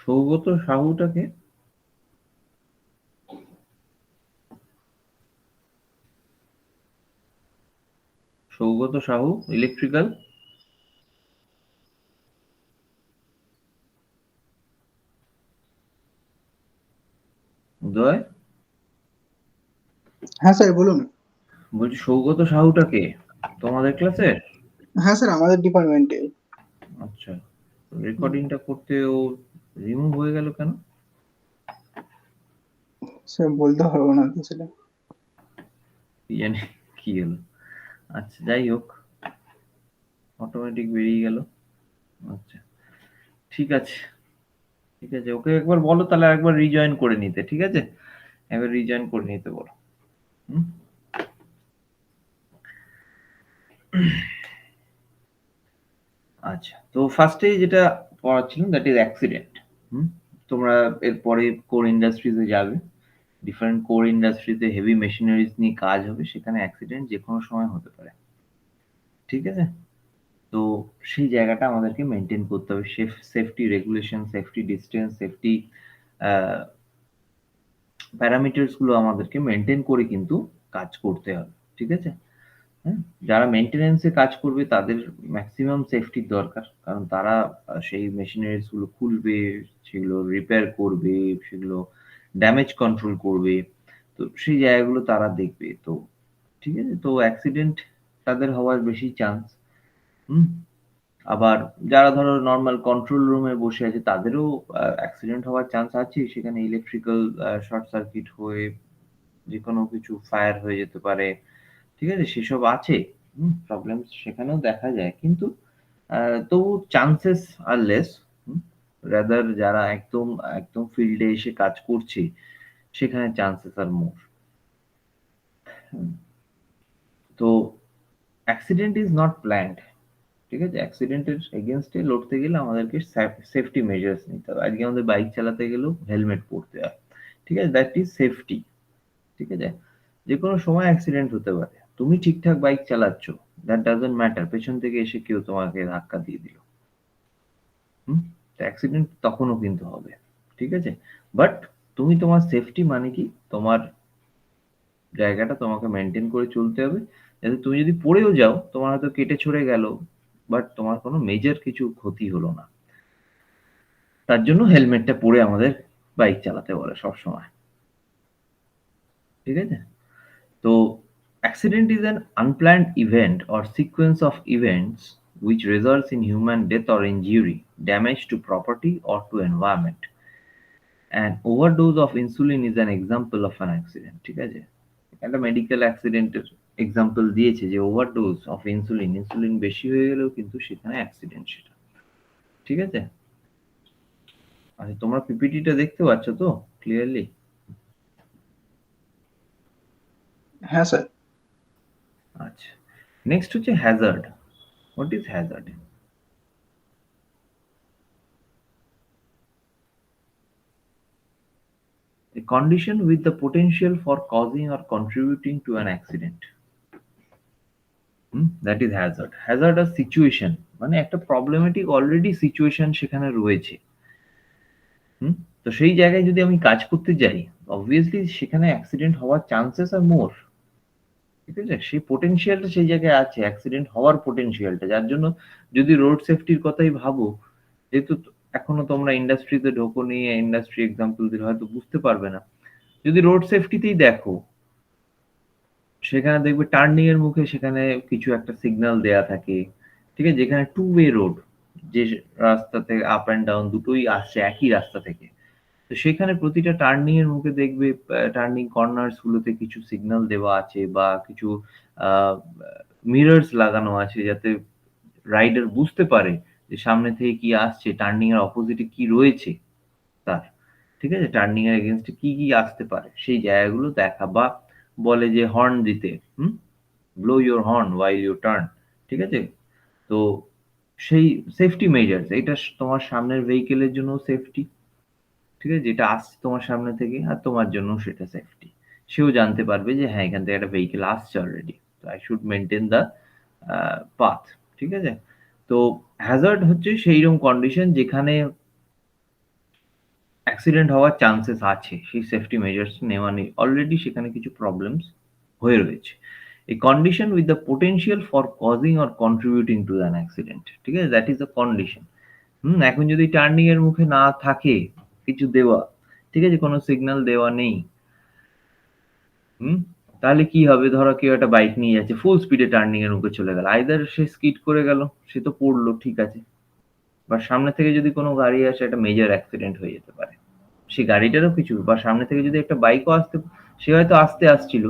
Saugata সাহুটাকে? Saugata Sahu, electrical. উদয়, হ্যাঁ sir বলুন। বলছি সৌগত সাহুটাকে তোমাদের ক্লাসের? হ্যাঁ স্যার আমাদের ডিপার্টমেন্টে। আচ্ছা, রেকর্ডিংটা করতে ও রিমুভ হয়ে গেল কেন? স্যার বলতে পারবো না তো সেটা। কি জানি কি হলো। আচ্ছা, যাই হোক, অটোমেটিক বেরিয়ে গেল। আচ্ছা, ঠিক আছে, ঠিক আছে, ওকে একবার বলো তাহলে একবার রিজয়েন করে নিতে, ঠিক আছে? একবার রিজয়েন করে নিতে বলো। হুম? আচ্ছা, তো ফার্স্টেই যেটা পড়াচ্ছিলাম দ্যাট ইজ অ্যাক্সিডেন্ট। হুম? তোমরা এরপরে কোর ইন্ডাস্ট্রিজে যাবে। ডিফারেন্ট কোর ইন্ডাস্ট্রিতে হেভি মেশিনারিজ নিয়ে কাজ হবে, সেখানে অ্যাক্সিডেন্ট যেকোনো সময় হতে পারে। ঠিক আছে? তো সেই জায়গাটা আমাদেরকে মেইনটেইন করতে হবে। Safety regulation, safety distance, safety uh parameters গুলো আমাদেরকে মেইনটেইন করে কিন্তু কাজ করতে হবে। ঠিক আছে? হ্যাঁ? যারা মেইনটেন্যান্স এ কাজ করবে তাদের মেক্সিমাম সেফটির দরকার। কারণ তারা সেই মেশিনারিজ গুলো খুলবে, সেগুলো রিপেয়ার করবে, সেগুলো ড্যামেজ কন্ট্রোল করবে। তো সেই জায়গাগুলো তারা দেখবে। তো ঠিক আছে? তো অ্যাক্সিডেন্ট তাদের হওয়ার বেশি চান্স। হুম? আবার যারা ধরো নরমাল কন্ট্রোল রুমে বসে আছে তাদেরও অ্যাক্সিডেন্ট হওয়ার চান্স আছে। সেখানে ইলেকট্রিক্যাল শর্ট সার্কিট হয়ে যেকোনো কিছু ফায়ার হয়ে যেতে পারে। ঠিক আছে? সেসব আছে। প্রবলেমস সেখানেও দেখা যায়। কিন্তু তবু চান্সেস আর লেস। হুম? রাদার যারা একদম, একদম ফিল্ডে এসে কাজ করছে, সেখানে চান্সেস আর মোর। হুম? তো অ্যাক্সিডেন্ট ইজ নট প্ল্যান্ড। ঠিক আছে? অ্যাক্সিডেন্টের এগেইনস্ট এ লড়তে গেলে আমাদেরকে সেফটি মেজার্স নিতে হবে। আজকে আমাদের বাইক চালাতে গেলেও হেলমেট পরতে হয়। ঠিক আছে? That is safety. ঠিক আছে? যেকোনো সময় অ্যাক্সিডেন্ট হতে পারে। তুমি ঠিকঠাক বাইক চালাচ্ছ, দ্যাট ডাজন্ট ম্যাটার। পেছন থেকে এসে কেউ তোমাকে ধাক্কা দিয়ে দিল। হুম? তো অ্যাক্সিডেন্ট তখনও কিন্তু হবে। ঠিক আছে? বাট তুমি তোমার সেফটি মানে কি? তোমার জায়গাটা তোমাকে মেইনটেইন করে চলতে হবে। যাতে তুমি যদি পড়েও যাও, তোমার হয়তো কেটে ছড়ে গেল, বাট তোমার কোনো মেজর কিছু ক্ষতি হলো না। তার জন্য হেলমেটটা পরে আমাদের বাইক চালাতে বলে সবসময়। ঠিক আছে? তো accident is an unplanned event or sequence of events which results in human death or injury, damage to property or to environment. An overdose of insulin is an example of an accident. ঠিক আছে? একটা medical অ্যাক্সিডেন্টের example দিয়েছে যে overdose of insulin, insulin বেশি হয়ে গেলেও কিন্তু সেখানে অ্যাক্সিডেন্ট সেটা। ঠিক আছে? আচ্ছা, তোমরা পিপিটিটা দেখতে পাচ্ছ তো ক্লিয়ারলি? হ্যাঁ স্যার। আচ্ছা, নেক্সট হচ্ছে Hazard. What is Hazard? A condition with the potential for causing or contributing to an accident. That is hazard. Hazard a situation, মানে একটা প্রবলেমেটিক অলরেডি সিচুয়েশন সেখানে রয়েছে। হুম? তো সেই জায়গায় যদি আমি কাজ করতে যাই, obviously সেখানে অ্যাক্সিডেন্ট হওয়ার চান্সেস আর মোর। ঠিক আছে? সেই potential টা সেই জায়গায় আছে, অ্যাক্সিডেন্ট হওয়ার potential টা। যার জন্য যদি রোড সেফটির কথাই ভাবো, যেহেতু এখনো তোমরা ইন্ডাস্ট্রিতে ঢোকোনি, ইন্ডাস্ট্রি এক্সাম্পল দিলে হয়তো বুঝতে পারবে না। যদি রোড সেফটিতেই দেখো, সেখানে দেখবে টার্নিং এর মুখে সেখানে কিছু একটা সিগন্যাল দেয়া থাকে। ঠিক আছে? যেখানে টু ওয়ে রোড, যে রাস্তা থেকে আপ অ্যান্ড ডাউন দুটোই আসছে একই রাস্তা থেকে। তো সেখানে প্রতিটা টার্নিং এর মুখে দেখবে টার্নিং কর্নারস গুলোতে কিছু সিগন্যাল দেওয়া আছে বা কিছু মিরর্স লাগানো আছে যাতে রাইডার বুঝতে পারে যে সামনে থেকে কি আসছে, টার্নিং এর অপোজিটে কি রয়েছে তার। ঠিক আছে? টার্নিং এর এগেইনস্ট এ কি, কি আসতে পারে সেই জায়গাগুলো দেখা, বা বলে যে হর্ন দিতে। Blow your horn while you turn। ঠিক আছে? তো সেই সেফটি মেজার্স এটা তোমার সামনের ভেহিকেলের জন্য সেফটি। ঠিক আছে? যেটা আসছে তোমার সামনে থেকে আর তোমার জন্য সেটা সেফটি। সেও জানতে পারবে যে হ্যাঁ, এখান থেকে একটা ভেহিকেল আসছে অলরেডি। তো I should maintain the path। ঠিক আছে? তো হ্যাজার্ড হচ্ছে সেইরকম কন্ডিশন যেখানে অ্যাক্সিডেন্ট হওয়ার চান্সেস আছে, সেই সেফটি মেজার্স নেওয়া নেই। অলরেডি সেখানে কিছু প্রবলেমস হয়ে রয়েছে। A condition with the potential for causing or contributing to an accident, ঠিক আছে? That is the condition. এখন যদি টার্নিং এর মুখে না থাকে কিছু দেওয়া, ঠিক আছে? কোনো সিগন্যাল দেওয়া নেই, হুম? তাহলে কি হবে? ধরো কেউ একটা বাইক নিয়ে যাচ্ছে, ফুল স্পিডে টার্নিং এর মুখে চলে গেল। আইদার সে স্কিড করে গেল, সে তো পড়লো, ঠিক আছে। বা সামনে থেকে যদি কোনো গাড়ি আসে, একটা মেজর অ্যাক্সিডেন্ট হয়ে যেতে পারে। সেই গাড়িটারও কিছু, বা সামনে থেকে যদি একটা বাইকও আসতে, সে হয়তো আস্তে আসছিল,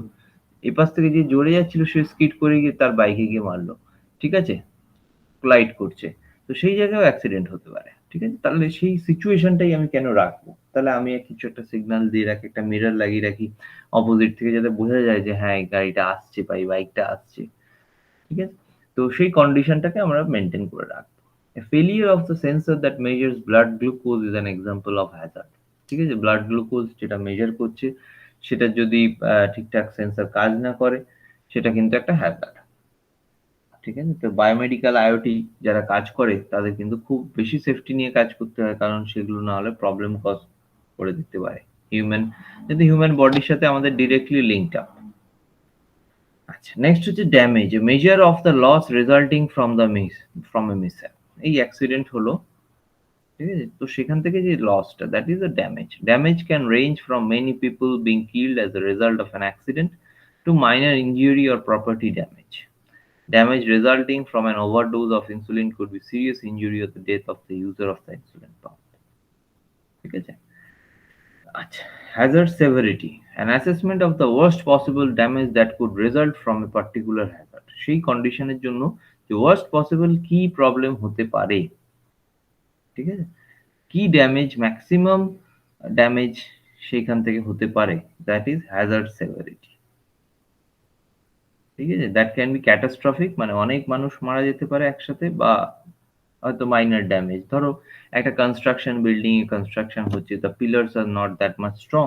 এপাশ থেকে যে জোরে যাচ্ছিল সে স্কিড করে গিয়ে তার বাইকে গিয়ে মারলো, ঠিক আছে? কোলাইড করছে, তো সেই জায়গায়ও অ্যাক্সিডেন্ট হতে পারে, ঠিক আছে? তাহলে সেই সিচুয়েশনটাই আমি কেন রাখবো? তাহলে আমি কিছু একটা সিগন্যাল দিয়ে রাখি, একটা মিরর লাগিয়ে রাখি অপোজিট থেকে, যাতে বোঝা যায় যে হ্যাঁ এই গাড়িটা আসছে বা এই বাইকটা আসছে, ঠিক আছে? তো সেই কন্ডিশনটাকে আমরা মেনটেন করে রাখবো। A failure of the sensor that measures blood glucose is an example of hazard, ঠিক আছে? ব্লাড গ্লুকোজ যেটা মেজার করছে সেটা যদি ঠিকঠাক সেন্সর কাজ না করে, সেটা কিন্তু একটা হ্যাজার্ড, ঠিক আছে? তো বায়োমেডিক্যাল আইওটি যারা কাজ করে তাদের কিন্তু খুব বেশি সেফটি নিয়ে কাজ করতে হয়, কারণ সেগুলো না হলে প্রবলেম কজ করে দিতে পারে হিউম্যান, কিন্তু হিউম্যান বডির সাথে আমাদের ডিরেক্টলি লিঙ্কড আপ। আচ্ছা, নেক্সট হচ্ছে damage, measure of the loss resulting from a mishap. এই অ্যাক্সিডেন্ট হলো, ঠিক আছে? তো সেখান থেকে যে লসটা, that is a damage. Damage can range from many people being killed as a result of an accident to minor injury or property damage. Damage resulting from an overdose of insulin could be serious injury or the death of the user of the insulin pump, ঠিক আছে? আচ্ছা, hazard severity, an assessment of the worst possible damage that could result from a particular hazard। সেই কন্ডিশনের জন্য যে worst possible কি problem হতে পারে, ঠিক আছে? কি ড্যামেজ, ম্যাক্সিমাম ড্যামেজ সেইখান থেকে হতে পারে, দ্যাট ইজ হ্যাজার্ড সেভারিটি, ঠিক আছে? দ্যাট ক্যান বি ক্যাটাস্ট্রফিক, মানে অনেক মানুষ মারা যেতে পারে একসাথে, বা হয়তো মাইনর ড্যামেজ। ধরো একটা কনস্ট্রাকশন, বিল্ডিং এ কনস্ট্রাকশন হচ্ছে, the pillars are not that much strong,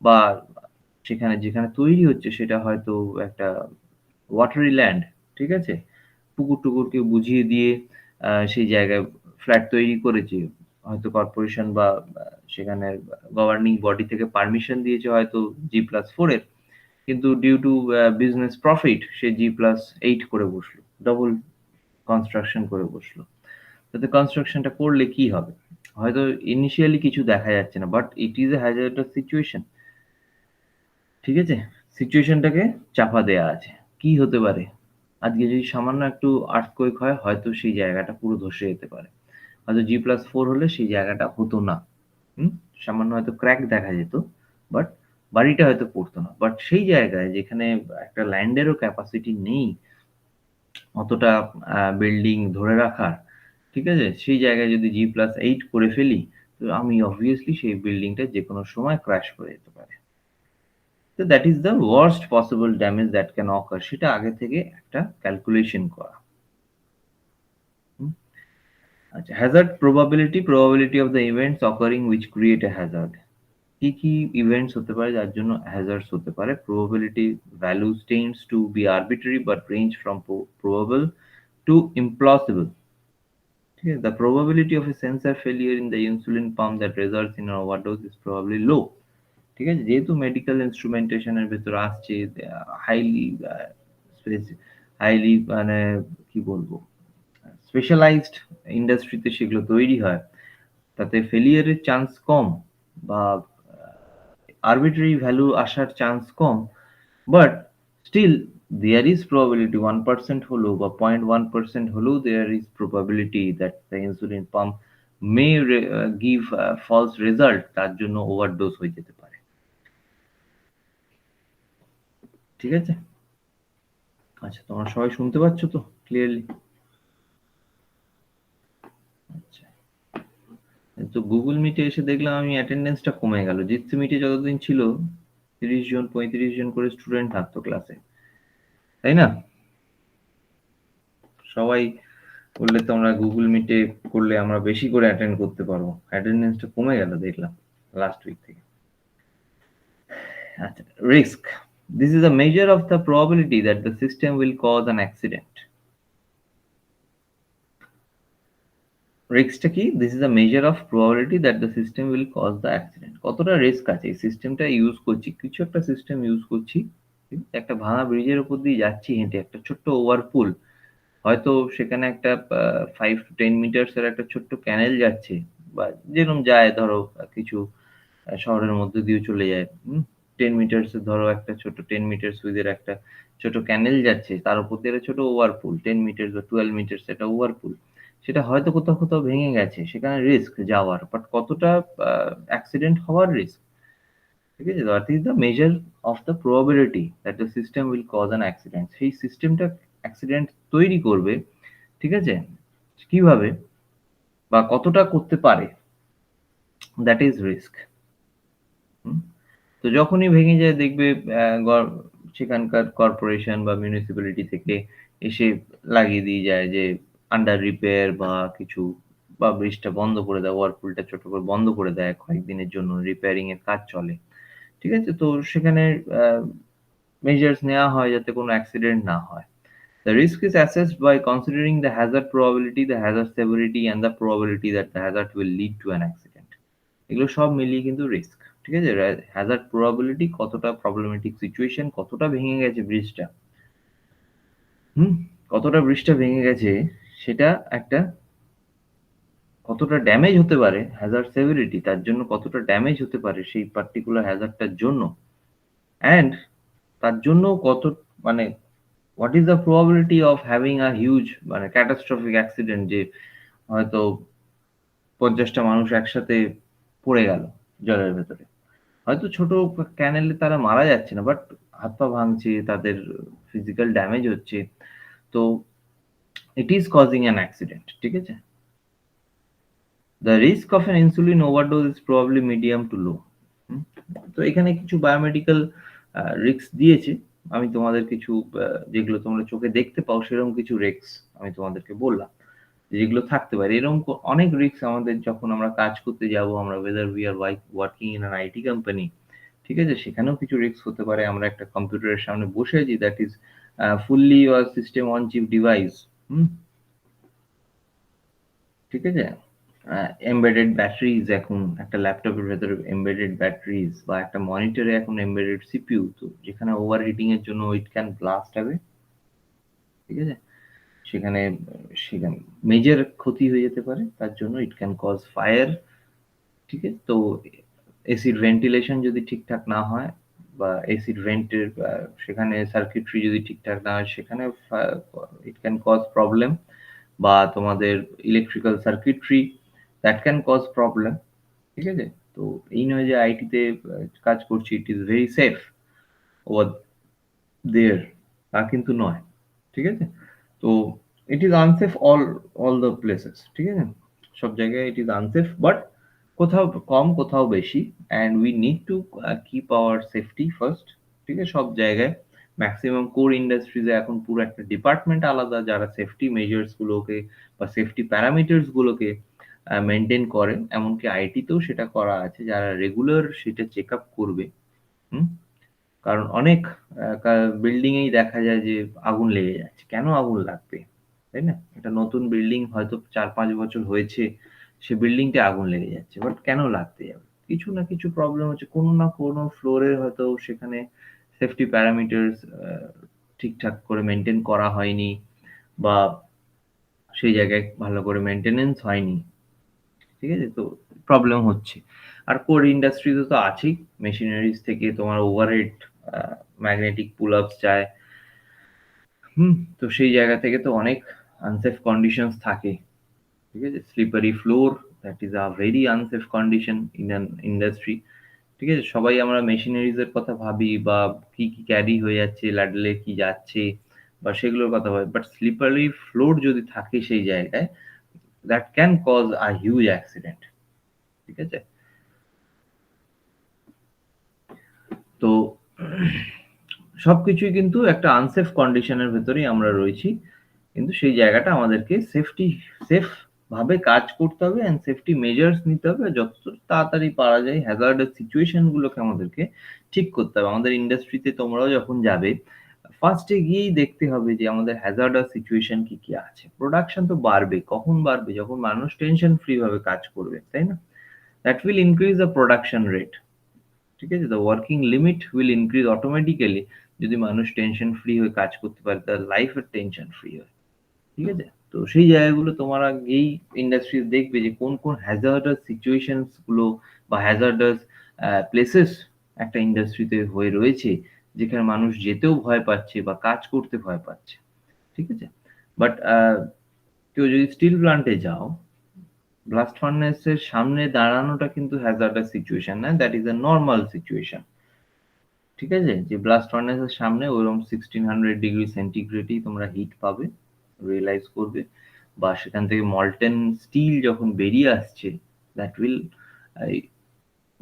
বা সেখানে যেখানে তৈরি হচ্ছে সেটা হয়তো একটা ওয়াটারি ল্যান্ড, ঠিক আছে? পুকুর টুকুরকে বুঝিয়ে দিয়ে সেই জায়গায় ফ্ল্যাট তৈরি করেছে, হয়তো কর্পোরেশন বা সেখানে গভর্নিং বডি থেকে পারমিশন দিয়েছে হয়তো G+4 এর, কিন্তু ডিউ টু বিজনেস প্রফিট সে G+8 করে বসলো, ডবল কনস্ট্রাকশন করে বসলো। তাতে কনস্ট্রাকশনটা করলে কি হবে? হয়তো ইনিশিয়ালি কিছু দেখা যাচ্ছে না, but it is a hazardous situation, ঠিক আছে? সিচুয়েশনটাকে চাপা দেয়া আছে। কি হতে পারে? আজকে যদি সামান্য একটু আর্থকুয়েক হয়, হয়তো সেই জায়গাটা পুরো ধসে যেতে পারে। হয়তো G+4 হলে সেই জায়গাটা হতো না। হুম? সামান্য হয়তো ক্র্যাক দেখা যেত, বাট বাড়িটা হয়তো পড়তো না। বাট সেই জায়গায় যেখানে একটা ল্যান্ডেরও ক্যাপাসিটি নেই অতটা বিল্ডিং ধরে রাখার, ঠিক আছে? সেই জায়গায় যদি G+8 করে ফেলি, তো আমি obviously সেই বিল্ডিংটা যেকোনো সময় ক্র্যাশ করে যেতে পারে। তো that is the worst possible damage that can occur, সেটা আগে থেকে একটা ক্যালকুলেশন করা। হুম? আচ্ছা, hazard probability of the events occurring which create a hazard। কি কি ইভেন্টস হতে পারে যার জন্য হ্যাজার্ডস হতে পারে? Probability values tends to be arbitrary but range from probable to implausible, ঠিক আছে? The probability of a sensor failure in the insulin pump that results in an overdose is probably low, ঠিক আছে? যেহেতু medical instrumentation এর ভেতর আসছে, highly highly মানে কি বলবো, স্পেশালাইজড ইন্ডাস্ট্রিতে সেগুলো তৈরি হয়, তাতে ফেলিয়ারের চান্স কম, বা আরবিট্রারি ভ্যালু আসার চান্স কম, but still there is probability 1% হলেও বা 0.1% হলেও there is probability that the insulin pump may give false result, তার জন্য ওভারডোজ হয়ে যেতে পারে, ঠিক আছে? আচ্ছা, তোমরা সবাই শুনতে পাচ্ছ তো ক্লিয়ারলি? আচ্ছা, তো গুগল মিটে এসে দেখলাম আমি অ্যাটেন্ডেন্সটা কমে গেল। জিতসি মিটে যতদিন ছিল 30 জন 35 জন করে স্টুডেন্ট থাকতো ক্লাসে, তাই না? সবাই বললে তোমরা গুগল মিটে করলে আমরা বেশি করে অ্যাটেন্ড করতে পারবো, অ্যাটেন্ডেন্সটা কমে গেল দেখলাম লাস্ট উইক থেকে। আচ্ছা, risk, this is a measure of the probability that the system will cause an accident. রিস্কটা কি? This is a measure of probability that the system will cause the accident. কতটা রিস্ক আছে এই সিস্টেমটা use করছি, কিছু একটা সিস্টেম ইউজ করছি, ঠিক আছে? একটা ভাঙা ব্রিজের উপর দিয়ে যাচ্ছি হেঁটে, একটা ছোট্ট ওভারপুল, হয়তো সেখানে একটা 5 to 10 মিটারস এর একটা ছোট্ট ক্যানেল যাচ্ছে, বা যেরকম যায় ধরো কিছু শহরের মধ্যে দিয়েও চলে যায়। 10 মিটারস এর ধরো একটা ছোট 10 মিটারস উইথ এর একটা ছোট ক্যানেল যাচ্ছে। তার উপর দিয়ে একটা ছোট ওভারপুল 10 মিটারস বা 12 মিটারস একটা ওভারপুল। সেটা হয়তো কোথাও, কোথাও ভেঙে গেছে। সেখানে রিস্ক যাওয়ার। বাট কতটা অ্যাক্সিডেন্ট হওয়ার রিস্ক, ঠিক আছে? That is the measure of the probability that the system will cause an accident. সেই সিস্টেমটা অ্যাক্সিডেন্ট তৈরি করবে, ঠিক আছে? কিভাবে বা কতটা করতে পারে, that is risk. হুম? তো যখনই ভেঙে যায় দেখবে সেখানকার কর্পোরেশন বা মিউনিসিপ্যালিটি থেকে এসে লাগিয়ে দিয়ে যায় যে আন্ডার রিপেয়ার বা কিছু, বা ব্রিজটা বন্ধ করে দেয়, ওয়ারপুলটা ছোট করে বন্ধ করে দেয় কয়েকদিনের জন্য, রিপেয়ারিং এর কাজ চলে। ঠিক আছে? তো সেখানে মেজার্স নেওয়া হয় যাতে কোনো অ্যাক্সিডেন্ট না হয়। The risk is assessed by considering the hazard probability, the hazard severity and the probability that the hazard will lead to an accident. এগুলো সব মিলিয়ে কিন্তু রিস্ক। ঠিক আছে? হ্যাজার্ড প্রবাবিলিটি, কতটা প্রবলেমেটিক সিচুয়েশন, কতটা ভেঙে গেছে ব্রিজটা, হুম? কতটা ব্রিজটা ভেঙে গেছে সেটা একটা, কতটা ড্যামেজ হতে পারে, হ্যাজার্ড সেভিরিটি, তার জন্য কতটা ড্যামেজ হতে পারে সেই পার্টিকুলার হ্যাজার্ডটার জন্য, অ্যান্ড তার জন্য কত, মানে what is the probability of having a huge মানে catastrophic accident, যে হয়তো ৫০ টা মানুষ একসাথে পড়ে গেল জলের ভেতরে। হয়তো ছোট ক্যানেলে তারা মারা যাচ্ছে না, বাট হাত পা ভাঙছে, তাদের ফিজিক্যাল ড্যামেজ হচ্ছে। তো it is causing an accident, ঠিক আছে? The risk of an insulin overdose is probably medium to low. তো এখানে কিছু বায়োমেডিক্যাল রিস্ক দিয়েছে। আমি তোমাদের কিছু যেগুলো তোমরা চোখে দেখতে পাও সেরকম কিছু রিস্ক আমি তোমাদেরকে বললাম। যেগুলো থাকতে পারে। এরকম অনেক রিস্ক আমাদের যখন আমরা কাজ করতে যাব, আমরা whether we are working in an IT company, ঠিক আছে? সেখানেও কিছু রিস্ক হতে পারে। আমরা একটা কম্পিউটারের সামনে বসে আছি, that is fully your system on chip device, হুম? ঠিক আছে? এমবেডেড ব্যাটারিজ, এখন একটা ল্যাপটপের ভেতরে এমবেডেড ব্যাটারিজ, বা একটা মনিটরে এখন এমবেডেড সিপিইউ, তো যেখানে ওভারহিটিং এর জন্য it can blast away, ঠিক আছে? সেখানে সেখানে মেজর ক্ষতি হয়ে যেতে পারে। তার জন্য it can cause fire, ঠিক আছে? তো এসির ভেন্টিলেশন যদি ঠিকঠাক না হয়, বা এসির ভেন্টের সেখানে সার্কিটরি যদি ঠিকঠাক না হয়, সেখানে ইট ক্যান কজ প্রবলেম। বা তোমাদের electrical circuitry, that can cause problem, ঠিক আছে? তো এই নয় যে আইটিতে কাজ করছি it is very safe over there, তা কিন্তু নয়, ঠিক আছে? তো it is unsafe all the places, ঠিক আছে? সব জায়গায় ইট ইজ আনসেফ, বাট কোথাও কম, কোথাও বেশি, and we need to keep our safety first, ঠিক আছে? সব জায়গায় ম্যাক্সিমাম কোর ইন্ডাস্ট্রিজে এখন পুরো একটা ডিপার্টমেন্ট আলাদা, যারা সেফটি মেজার্স গুলোকে বা সেফটি প্যারামিটার্স গুলোকে মেইনটেইন করে। এমনকি আইটিতেও সেটা করা আছে, যারা রেগুলার সেটা চেক আপ করবে, হুম? কারণ অনেক বিল্ডিং এই দেখা যায় যে আগুন লেগে যাচ্ছে। কেন আগুন লাগবে? তাই না? একটা নতুন বিল্ডিং হয়তো ৪-৫ বছর হয়েছে, সে বিল্ডিংটায় আগুন লেগে যাচ্ছে। বাট কেন লাগতে যাবে? কিছু না কিছু প্রবলেম হচ্ছে। কোনো না কোনো ফ্লোরে হয়তো সেখানে সেফটি প্যারামিটারস ঠিকঠাক করে মেইনটেইন করা হয়নি, বা সেই জায়গায় ভালো করে মেইনটেন্যান্স হয়নি। ঠিক আছে? তো প্রবলেম হচ্ছে। আর কোর ইন্ডাস্ট্রিতে তো আছেই। মেশিনারিজ থেকে তোমার ওভারহেড আ ম্যাগনেটিক পুল আপস যায়। তো সেই জায়গা থেকে তো অনেক আনসেফ কন্ডিশনস থাকে। ঠিক আছে? Slippery floor, that is a very unsafe condition in an industry. ঠিক আছে? সবাই আমরা মেশিনারিজ এর কথা ভাবি, বা কি, কি ক্যারি হয়ে যাচ্ছে, ল্যাডেলে কি যাচ্ছে, বা সেগুলোর কথা ভাবি। বাট স্লিপারি ফ্লোর যদি থাকে সেই জায়গায়, that can cause a huge accident. ঠিক আছে? তো সবকিছুই কিন্তু একটা আনসেফ কন্ডিশন এর ভেতরেই আমরা রয়েছি। কিন্তু সেই জায়গাটা আমাদেরকে সেফ ভাবে কাজ করতে হবে, অ্যান্ড সেফটি মেজার্স নিতে হবে। যত তাড়াতাড়ি পারা যায় হ্যাজার্ডাস সিচুয়েশন গুলোকে আমাদেরকে ঠিক করতে হবে। আমাদের ইন্ডাস্ট্রিতে তোমরাও যখন যাবে, ফার্স্টে গিয়েই দেখতে হবে যে আমাদের হ্যাজার্ডাস সিচুয়েশন কি কি আছে। প্রোডাকশন তো বাড়বে, কখন বাড়বে? যখন মানুষ টেনশন ফ্রি ভাবে কাজ করবে, তাই না? That will increase the production rate. ঠিক আছে? The working limit will increase automatically যদি মানুষ টেনশন ফ্রি হয়ে কাজ করতে পারে, তার লাইফের টেনশন ফ্রি হয়। ঠিক আছে? তো সেই জায়গাগুলো তোমরা গিয়েই ইন্ডাস্ট্রি দেখবে যে কোন কোন হ্যাজার্ডাস সিচুয়েশনস গুলো বা হ্যাজার্ডাস প্লেসেস একটা ইন্ডাস্ট্রিতে হয়ে রয়েছে, যেখানে মানুষ যেতেও ভয় পাচ্ছে বা কাজ করতে ভয় পাচ্ছে। ঠিক আছে? বাট কেউ যদি স্টিল প্ল্যান্টে যাও, ব্লাস্ট ফার্নেসের সামনে দাঁড়ানোটা কিন্তু হ্যাজার্ডাস সিচুয়েশন না, that is a normal situation. ঠিক আছে? যে ব্লাস্ট ফার্নেসের সামনে ওরকম 1600 ডিগ্রি সেন্টিগ্রেডেই তোমরা হিট পাবে, রিয়েলাইজ করবে, বা সেখান থেকে মল্টেন স্টিল যখন বেরিয়ে আসছে, that will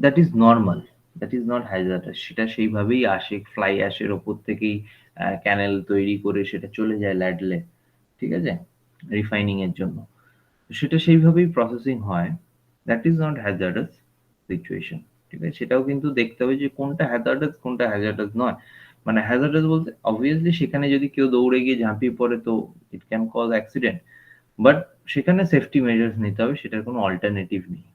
that is normal, that is not hazardous. সেটা সেইভাবেই আসে, ফ্লাই অ্যাশের ওপর থেকেই ক্যানেল তৈরি করে সেটা চলে যায় ল্যাডলে। ঠিক আছে? রিফাইনিং এর জন্য। সেটা সেইভাবেই প্রসেসিং হয়। That is not hazardous situation. ঠিক আছে? সেটাও কিন্তু দেখতে হবে যে কোনটা হ্যাজার্ডাস, কোনটা হ্যাজার্ডাস নয়। মানে হ্যাজার্ডাস বলতে অবভিয়াসলি সেখানে যদি কেউ দৌড়ে গিয়ে ঝাঁপিয়ে পড়ে তো it can cause accident. But সেখানে সেফটি মেজার্স নিতে হবে, সেটার কোনো অল্টারনেটিভ নেই।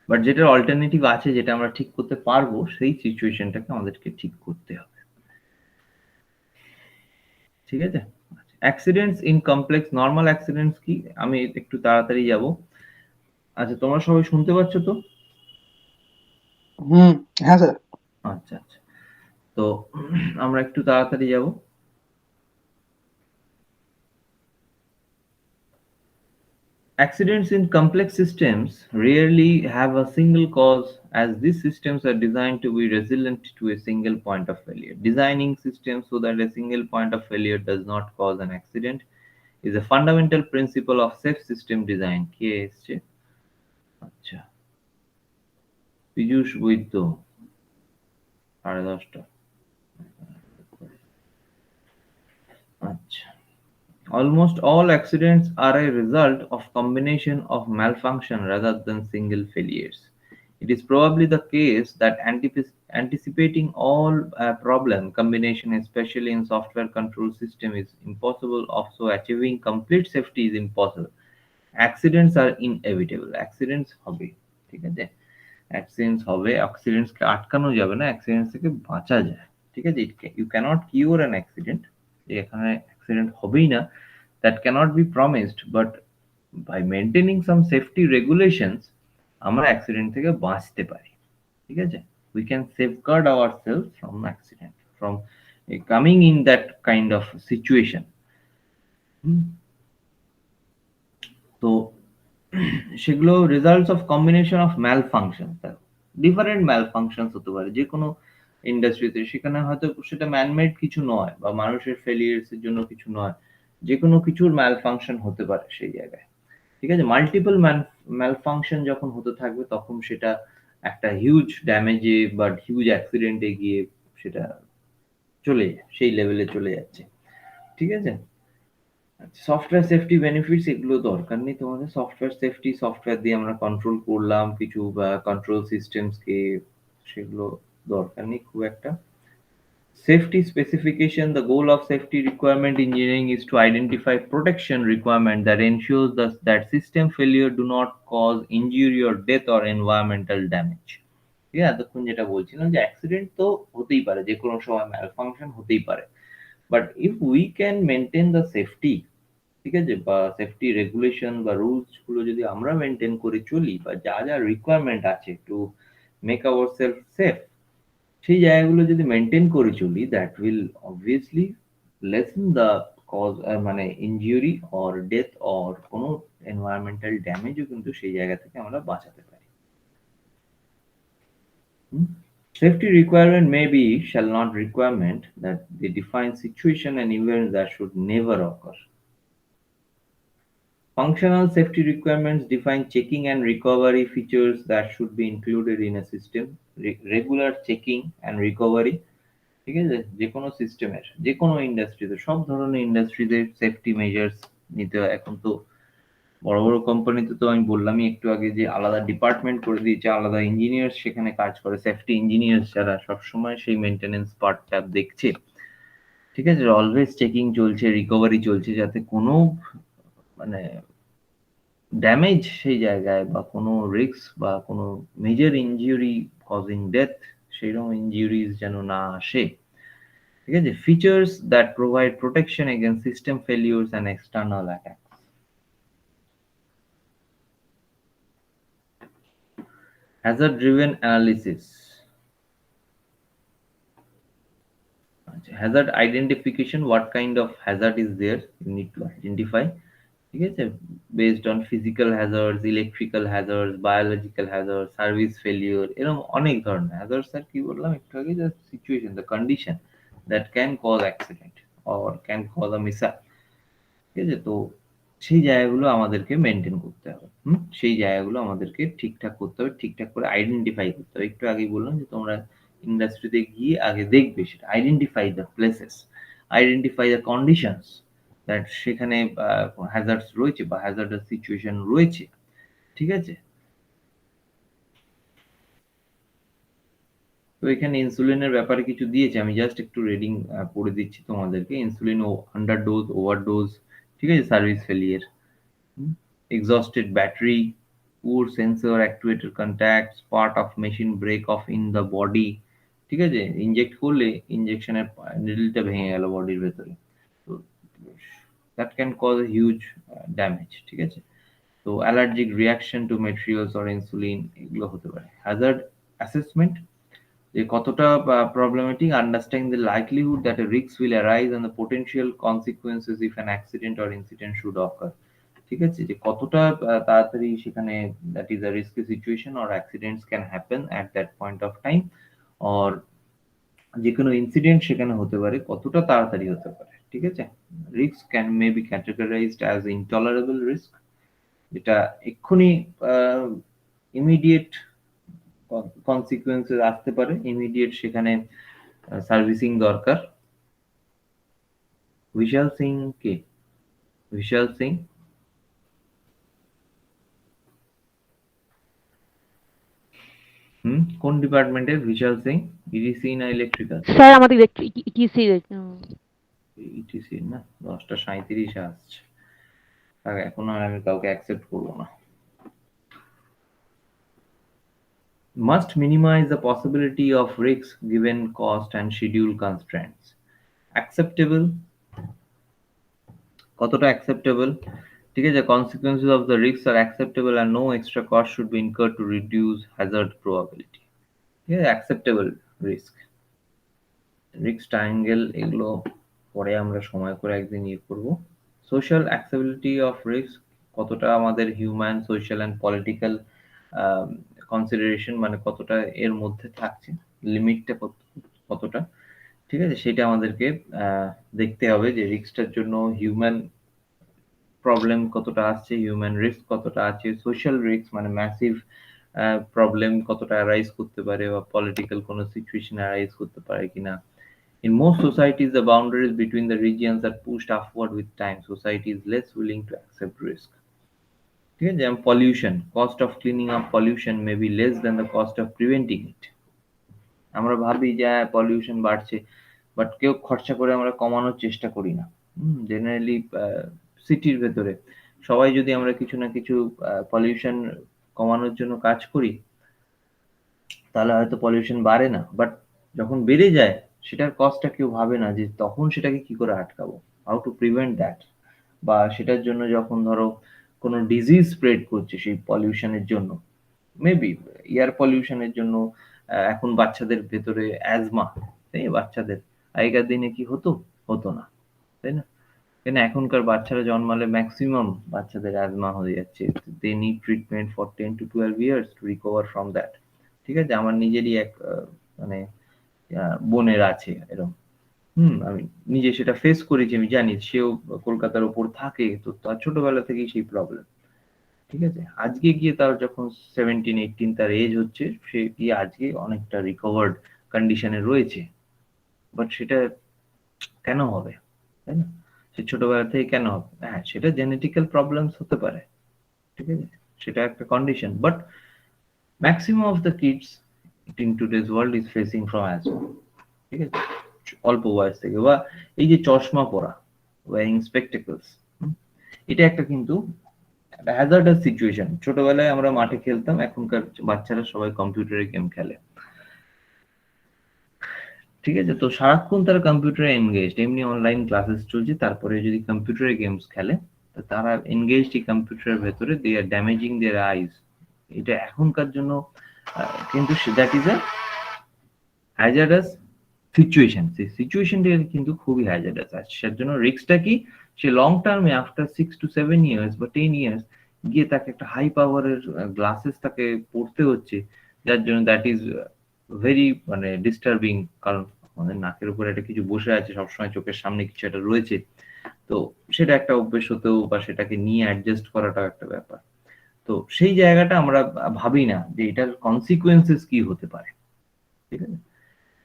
বাট যেটার অল্টারনেটিভ আছে, যেটা আমরা ঠিক করতে পারবো, সেই সিচুয়েশনটাকে আমাদেরকে ঠিক করতে হবে। ঠিক আছে? Accidents in complex, normal accidents কি? আমি একটু তাড়াতাড়ি যাব। আচ্ছা, তোমরা সবাই শুনতে পাচ্ছ তো? হ্যাঁ স্যার। আচ্ছা আচ্ছা। তো আমরা একটু তাড়াতাড়ি যাব। Accidents in complex systems rarely have a single cause, as these systems are designed to be resilient to a single point of failure. Designing systems so that a single point of failure does not cause an accident is a fundamental principle of safe system design. কে এসছে? আচ্ছা, পীযূষ বৈদ্য, 10:30। আচ্ছা। Almost all accidents are a result of combination of malfunction rather than single failures. It is probably the case that anticipating all problem combination, especially in software control system, is impossible. Also, achieving complete safety is impossible. Accidents are inevitable. Accidents হবে, ঠিক আছে? Accidents হবে, accidents কে আটকানো যাবে না, accidents থেকে বাঁচা যায়। ঠিক আছে? You cannot cure an accident, যে এখানে accident হবেই না, that cannot be promised, but by maintaining some safety regulations আমরা accident থেকে বাঁচতে পারি। ঠিক আছে? We can safeguard ourselves from accident, from coming in that kind of situation. তো সেগুলো results of combination of malfunction. Different malfunctions হতে পারে যে কোনো ইন্ডাস্ট্রিতে, সেখানে হয়তো সেটা ম্যানমেড কিছু নয় বা মানুষের ফেলিয়ার্স এর জন্য কিছু নয়, যে কোনো কিছুর ম্যালফাংশন হতে পারে সেই জায়গায়। ঠিক আছে? মাল্টিপল ম্যালফাংশন যখন হতে থাকবে, তখন সেটা একটা হিউজ ড্যামেজে বা হিউজ অ্যাক্সিডেন্টে গিয়ে সেটা চলে যায়, সেই লেভেলে চলে যাচ্ছে। ঠিক আছে? সফটওয়্যার সেফটি বেনিফিটস, এগুলো দরকার নেই তোমাদের। সফটওয়্যার সেফটি, সফটওয়্যার দিয়ে আমরা কন্ট্রোল করলাম কিছু বা কন্ট্রোল সিস্টেমসকে, সেগুলো দরকার নেই খুব একটা। Safety specification: the goal of safety requirement engineering is to identify protection requirement that ensures that system failure do not cause injury or death or environmental damage. ঠিক আছে? এতক্ষণ যেটা বলছিলাম যে অ্যাক্সিডেন্ট তো হতেই পারে, যে কোনো সময় ম্যালফাংশন হতেই পারে, but if we can maintain the safety, ঠিক আছে, বা সেফটি রেগুলেশন বা রুলস গুলো যদি আমরা মেনটেন করে চলি, বা যা যা রিকোয়ারমেন্ট আছে to make our self safe, সেই জায়গাগুলো যদি মেনটেন করে চলি, that will obviously lessen the cause, মানে ইনজুরি অর ডেথ অর কোনো এনভায়রনমেন্টাল ড্যামেজও কিন্তু সেই জায়গা থেকে আমরা বাঁচাতে পারি। Safety requirement may be shall not requirement that they define situation and events that should never occur. Functional safety requirements define checking and recovery features that should be included in a system. Regular checking and recovery, ঠিক আছে, যে কোনো সিস্টেমের, যে কোনো ইন্ডাস্ট্রিতে, সব ধরনের ইন্ডাস্ট্রিতে সেফটি মেজার্স নিতে হয়। এখন তো বড় বড় কোম্পানিতে তো আমি বললামই একটু আগে যে আলাদা ডিপার্টমেন্ট করে দিয়েছে, আলাদা ইঞ্জিনিয়ার সেখানে কাজ করে, সেফটি ইঞ্জিনিয়ার যারা সবসময় সেই মেনটেনেন্স পার্টটা দেখছে। ঠিক আছে, অলওয়েজ চেকিং চলছে, রিকভারি চলছে, যাতে কোনো মানে ড্যামেজ সেই জায়গায় বা কোনো রিস্ক বা কোনো মেজর ইনজুরি কজিং ডেথ সেইরকম ইনজুরিজ যেন না আসে। ঠিক আছে, features that provide protection against system failures and external attack. hazard driven analysis, hazard identification, what kind of hazard is there you need to identify, ঠিক আছে, based on physical hazards, electrical hazards, biological hazards, service failure, এরকম অনেক ধরনের hazards আর কি বললাম একটু আগে, the situation, the condition that can cause accident or can cause a mishap। ঠিক আছে, তো সেই জায়গাগুলো আমাদেরকে মেনটেন করতে হবে। সেই জায়গাগুলো আমাদেরকে ঠিকঠাক করতে হবে, ঠিকঠাক করে আইডেন্টিফাই করতে হবে। একটু আগেই বললাম যে তোমরা ইন্ডাস্ট্রিতে গিয়ে আগে দেখবে সেটা, identify the places, identify the conditions that সেখানে হ্যাজার্ডস রয়েছে বা হ্যাজার্ডাস সিচুয়েশন রয়েছে। ঠিক আছে, তো এখানে ইনসুলিনের ব্যাপারে কিছু দিয়েছে, আমি জাস্ট একটু রিডিং পড়ে দিচ্ছি তোমাদেরকে। ইনসুলিন ও আন্ডার ডোজ, ওভারডোজ, ঠিক আছে, service failure, exhausted battery, poor sensor actuator contacts, part of machine break off in the body। ঠিক আছে, ইনজেক্ট করলে ইনজেকশনের নিডলটা ভেঙে গেল বডির ভেতরে, তো that can cause huge damage. ঠিক আছে, তো allergic reaction to materials or insulin এগুলো হতে পারে। হ্যাজার্ড অ্যাসেসমেন্ট, যে কতটা problematic, understanding the likelihood that a risk will arise and the potential consequences if an accident or incident should occur. ঠিক আছে, যে কতটা তাড়াতাড়ি সেখানে that is a risky situation or accidents can happen at that point of time, or যে কোনো incident সেখানে হতে পারে, কতটা তাড়াতাড়ি হতে পারে। ঠিক আছে, risk can may be categorised as intolerable risk, যেটা এক্ষুনি ইমিডিয়েট কনসিকুয়েন্সেস আসতে পারে, ইমিডিয়েট সেখানে সার্ভিসিং দরকার। বিশাল সিং কে? বিশাল সিং কোন ডিপার্টমেন্টের বিশাল সিং? ইডিসি না ইলেকট্রিক্যাল? স্যার আমাদের ইটিসি ইটিসি না, 10:37 আসছে। এখন আর আমি কাউকে অ্যাকসেপ্ট করবো না। Must minimize the possibility of risks given cost and schedule constraints. Acceptable, কতটা acceptable? ঠিক আছে, consequences of the risks are acceptable and no extra cost should be incurred to reduce hazard probability. ঠিক আছে, acceptable risk, risk triangle এগুলো পরে আমরা সময় করে একদিন ইয়ে করব। সোশ্যাল অ্যাক্সেপ্টেবিলিটি অফ রিস্ক, কতটা আমাদের human, social and political consideration, মানে কতটা এর মধ্যে থাকছে, লিমিটটা কতটা। ঠিক আছে, সেটা আমাদেরকে দেখতে হবে যে রিস্কটার জন্য হিউম্যান প্রবলেম কতটা আসছে, হিউম্যান রিস্ক কতটা আছে, সোশ্যাল রিস্ক মানে ম্যাসিভ প্রবলেম কতটা অ্যারাইজ করতে পারে, বা পলিটিক্যাল কোনো সিচুয়েশন অ্যারাইজ করতে পারে কিনা। In most societies, the boundaries between the regions are pushed upward with time. Society is less willing to accept risk. ঠিক আছে, যেমন pollution, cost of cleaning up pollution may be less than the cost of preventing it. আমরা ভাবি যে pollution বাড়ছে, but কেউ খরচা করে আমরা কমানোর চেষ্টা করি না। জেনারেলি সিটির ভেতরে সবাই যদি আমরা কিছু না কিছু পলিউশন কমানোর জন্য কাজ করি, তাহলে হয়তো পলিউশন বাড়ে না, বাট যখন বেড়ে যায় সেটার কস্টটা কেউ ভাবে না যে তখন সেটাকে কি করে আটকাবো, হাউ টু প্রিভেন্ট দ্যাট। বা সেটার জন্য যখন ধরো কোনো ডিজিজ স্প্রেড করছে সেই পলিউশনের জন্য, মেবি এয়ার পলিউশনের জন্য, এখন বাচ্চাদের ভেতরে অ্যাজমা, তাই বাচ্চাদের, আগেকার দিনে কি হতো? হতো না, তাই না? কেন এখনকার বাচ্চারা জন্মালে ম্যাক্সিমাম বাচ্চাদের অ্যাজমা হয়ে যাচ্ছে, they need treatment for 10 to 12 years to recover from that. ঠিক আছে, আমার নিজেরই এক মানে বোনের আছে এরকম, আমি নিজে সেটা ফেস করেছি, আমি জানি, সেও কলকাতার ওপর থাকে, তো তার ছোটবেলা থেকেই সেই প্রবলেম। ঠিক আছে, আজকে গিয়ে তার যখন 17-18 তার এজ হচ্ছে, সে গিয়ে আজকে অনেকটা রিকভার্ড কন্ডিশনে রয়েছে। বাট সেটা কেন হবে, তাই না? সে ছোটবেলা থেকে কেন হবে? হ্যাঁ, সেটা জেনেটিক্যাল প্রবলেমস হতে পারে, ঠিক আছে, সেটা একটা condition, but maximum of the kids in today's world is facing from asthma, ঠিক আছে, অল্প বয়স থেকে, বা এই যে চশমা পরা, ওয়ারিং স্পেকটেকলস, এটা একটা কিন্তু হ্যাজার্ডাস সিচুয়েশন। ছোটবেলায় আমরা মাঠে খেলতাম, এখনকার বাচ্চারা সবাই কম্পিউটারে গেম খেলে, ঠিক আছে, তো সারাক্ষণ তারা কম্পিউটারে এনগেজড, এমনি অনলাইন ক্লাসেস চলছে, তারপরে যদি কম্পিউটারে গেমস খেলে, তো তারা এনগেজড এই কম্পিউটারের ভেতরে, দে আর ড্যামেজিং দেয়ার আইজ। এটা এখনকার জন্য কিন্তু that is a hazardous situation. সেই সিচুয়েশনটা কিন্তু খুবই হ্যাজার্ডাস। আর সেটার জন্য রিস্কটা কি, সে লং টার্মে আফটার 6 to 7 years বা 10 years গিয়ে তাকে একটা হাই পাওয়ারের গ্লাসেস তাকে পড়তে হচ্ছে, যার জন্য দ্যাট ইজ ভেরি মানে ডিস্টার্বিং। কারণ আমাদের নাকের উপরে একটা কিছু বসে আছে, সবসময় চোখের সামনে কিছু একটা রয়েছে, তো সেটা একটা অভ্যেস হতেও বা সেটাকে নিয়ে অ্যাডজাস্ট করাটাও একটা ব্যাপার। তো সেই জায়গাটা আমরা ভাবি না যে এটার কনসিকুয়েন্সেস কি হতে পারে, ঠিক আছে।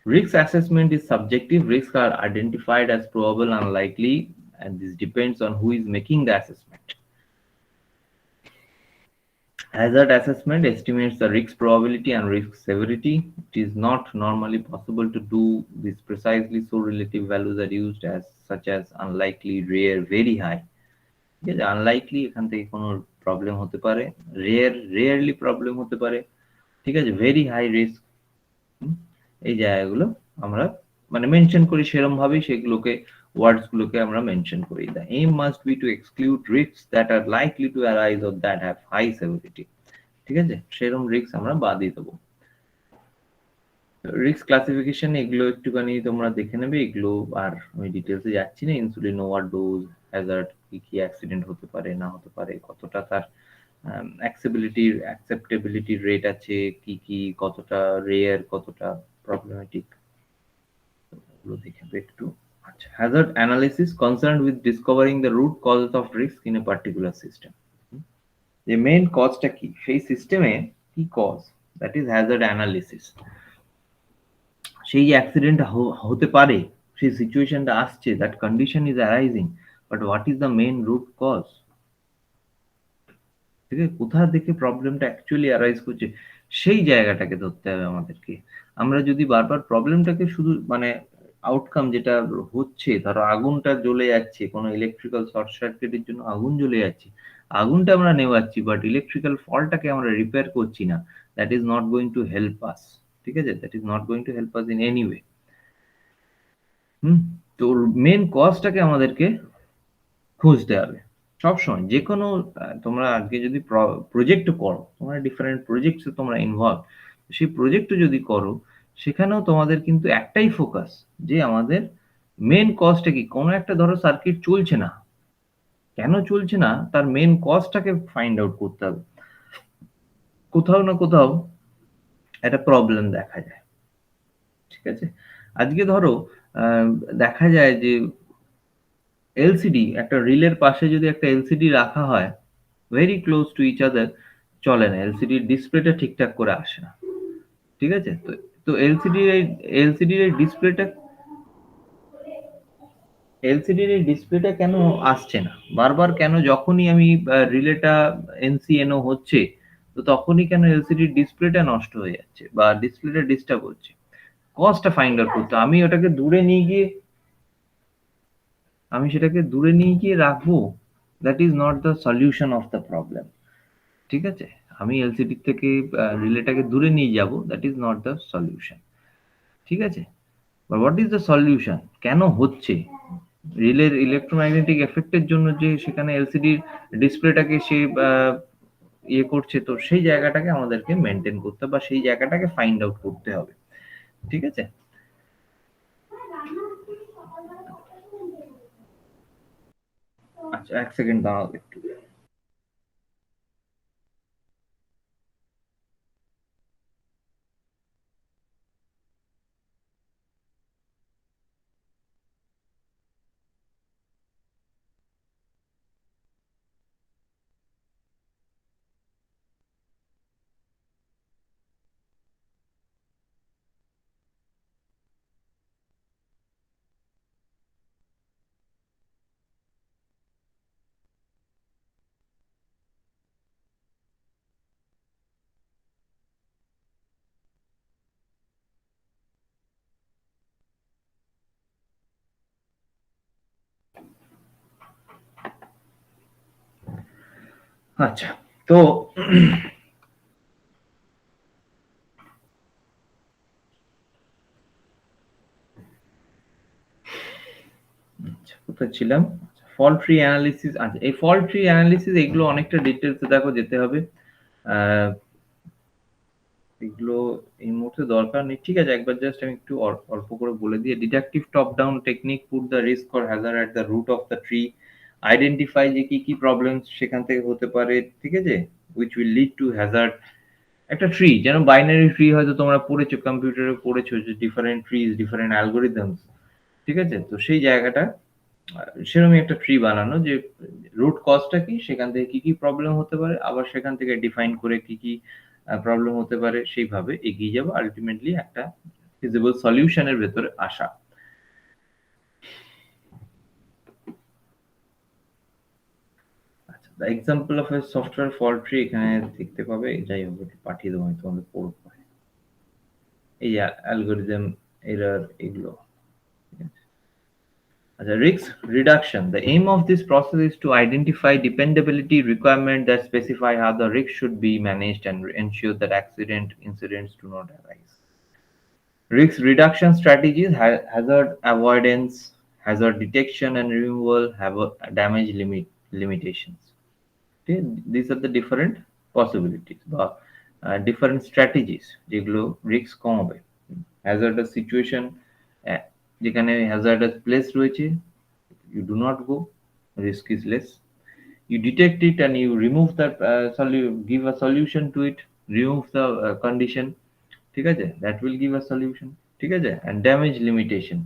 Risk assessment is subjective. Risks are identified as probable, unlikely, and this depends on who is making the assessment. Hazard assessment estimates the risk probability and risk severity. It is not normally possible to do this precisely, so relative values are used as such as unlikely, rare, very high. ঠিক আছে, unlikely এখান থেকে কোনো problem হতে পারে, rarely problem হতে পারে, ঠিক আছে, ভেরি হাই রিস্ক, এই জায়গাগুলো আমরা মানে মেনশন করি, সেরকম ভাবেই সেগুলোকে ওয়ার্ডস গুলোকে আমরা মেনশন করি। The aim must be to exclude risks that are likely to arise or that have high severity, ঠিক আছে, সেরকম রিস্ক আমরা বাদই দেবো। রিস্ক ক্লাসিফিকেশন এগুলো একটুখানি তোমরা দেখে নেবে, এগুলো আর আমি ডিটেলসে যাচ্ছি না। ইনসুলিন ওভারডোজ, হ্যাজার্ড, কি কি অ্যাক্সিডেন্ট হতে পারে না হতে পারে, কতটা তার অ্যাকসেপ্টেবিলিটির রেট আছে, কি কি কতটা রেয়ার, কতটা প্রবলেমেটিক, ওগুলো দেখে নেবে একটু। আচ্ছা, hazard analysis concern with discovering the root causes of risk in a particular system. যে মেইন কজটা কি, সেই সিস্টেমে কি cause, that is hazard analysis. সেই যে অ্যাক্সিডেন্ট হতে পারে, সেই সিচুয়েশনটা আসছে, that condition is arising, but what is the main root cause, ঠিক আছে, কোথা থেকে প্রবলেমটা অ্যাকচুয়ালি অ্যারাইজ করছে, সেই জায়গাটাকে ধরতে হবে আমাদেরকে। আমরা যদি বারবার প্রবলেমটাকে শুধু মানে আউটকাম যেটা হচ্ছে, ধরো আগুনটা জ্বলে যাচ্ছে, কোনো ইলেকট্রিক্যাল শর্ট সার্কিটের জন্য আগুন জ্বলে যাচ্ছে, আগুনটা আমরা নেভাচ্ছি, বাট ইলেকট্রিক্যাল ফল্টটাকে আমরা রিপেয়ার করছি না, that is not going to help us, ঠিক আছে, that is not going to help us in any way. তো মেন কজটাকে আমাদেরকে খুঁজতে হবে সবসময়। যে কোনো তোমরা আজকে যদি প্রজেক্ট করো, তোমরা ডিফারেন্ট প্রজেক্টসে তোমরা ইনভলভ, সেই প্রজেক্ট যদি করো, সেখানেও তোমাদের কিন্তু একটাই ফোকাস, যে আমাদের মেন কজটা কি। কোনো একটা ধরো সার্কিট চলছে না, কেন চলছে না তার মেন কজটাকে ফাইন্ড আউট করতে হবে। কোথাও না কোথাও একটা প্রবলেম দেখা যায়, ঠিক আছে। আজকে ধরো আহ, দেখা যায় যে এলসিডি, একটা রিলের পাশে যদি একটা এলসিডি রাখা হয় very close to each other, চলে না, এলসিডির ডিসপ্লেটা ঠিকঠাক করে আসে না, ঠিক আছে। তো তো এলসিডির এই ডিসপ্লেটা, এলসিডির এই ডিসপ্লেটা কেন আসছে না বারবার, কেন যখনই আমি রিলেটা এনসিএনও হচ্ছে, তো তখনই কেন এলসিডির ডিসপ্লেটা নষ্ট হয়ে যাচ্ছে বা ডিসপ্লেটা ডিস্টার্ব হচ্ছে, কজটা ফাইন্ড আউট করতে। আমি ওটাকে দূরে নিয়ে গিয়ে, আমি সেটাকে দূরে নিয়ে গিয়ে রাখবো, that is not the solution of the problem, ঠিক আছে। আমি এলসিডি থেকে রিলেটাকে দূরে নিয়ে যাব, that is not the solution, ঠিক আছে। বা হোয়াট ইজ দ্য সলিউশন, কেন হচ্ছে, রিলের ইলেকট্রোম্যাগনেটিক এফেক্টের জন্য যে সেখানে এলসিডির ডিসপ্লেটাকে সে ইয়ে করছে, তো সেই জায়গাটাকে আমাদেরকে মেনটেন করতে হবে বা সেই জায়গাটাকে ফাইন্ড আউট করতে হবে, ঠিক আছে। আচ্ছা, এক সেকেন্ড দাঁড়াও একটু। আচ্ছা, তো আচ্ছা, কোথায় ছিলাম? Fault tree analysis. আচ্ছা, এই ফল্ট ট্রি অ্যানালিসিস এগুলো অনেকটা ডিটেইলসে দেখো যেতে হবে। এগুলো এই মুহূর্তে দরকার নেই। ঠিক আছে, একবার জাস্ট আমি একটু অল্প করে বলে দিই। Deductive top down technique put the risk or hazard at the root of the tree. Identify যে কি প্রবলেমস সেখান থেকে হতে পারে, ঠিক আছে? Which will lead to hazard. একটা ট্রি যেন বাইনারি ট্রি হয়তো তোমরা পড়েছো, কম্পিউটারে পড়েছো যে ডিফারেন্ট ট্রিজ, ডিফারেন্ট অ্যালগরিদমস, ঠিক আছে? তো সেই জায়গাটা সেরকমই একটা ট্রি বানানো যে রুট কজটা কি, সেখান থেকে কি প্রবলেম হতে পারে, আবার সেখান থেকে ডিফাইন করে কি প্রবলেম হতে পারে, সেইভাবে এগিয়ে যাবো আলটিমেটলি একটা ফিজিবল সলিউশনের ভেতরে আসা। আচ্ছা, the example of A software fault tree এখানে দেখতে পাবে। যাই হোক, একটু পাঠিয়ে দেবো আমি তোমাদের পড়বো। এই যে অ্যালগরিদম, এরর, এগুলো, ঠিক আছে? The risk reduction. The aim of this process is to identify dependability requirements that specify how the risk should be managed and ensure that incidents do not arise. Risk reduction strategies, hazard avoidance, hazard detection and removal, have damage limitations. Okay, these are the different possibilities, different strategies যেগুলো risk কমাবে। Hazardous situation, যেখানে hazardous place রয়েছে, you do not go, risk is less. You detect it and you remove that, give a solution to it, remove the condition, ঠিক আছে? That will give a solution, ঠিক আছে? And damage limitation,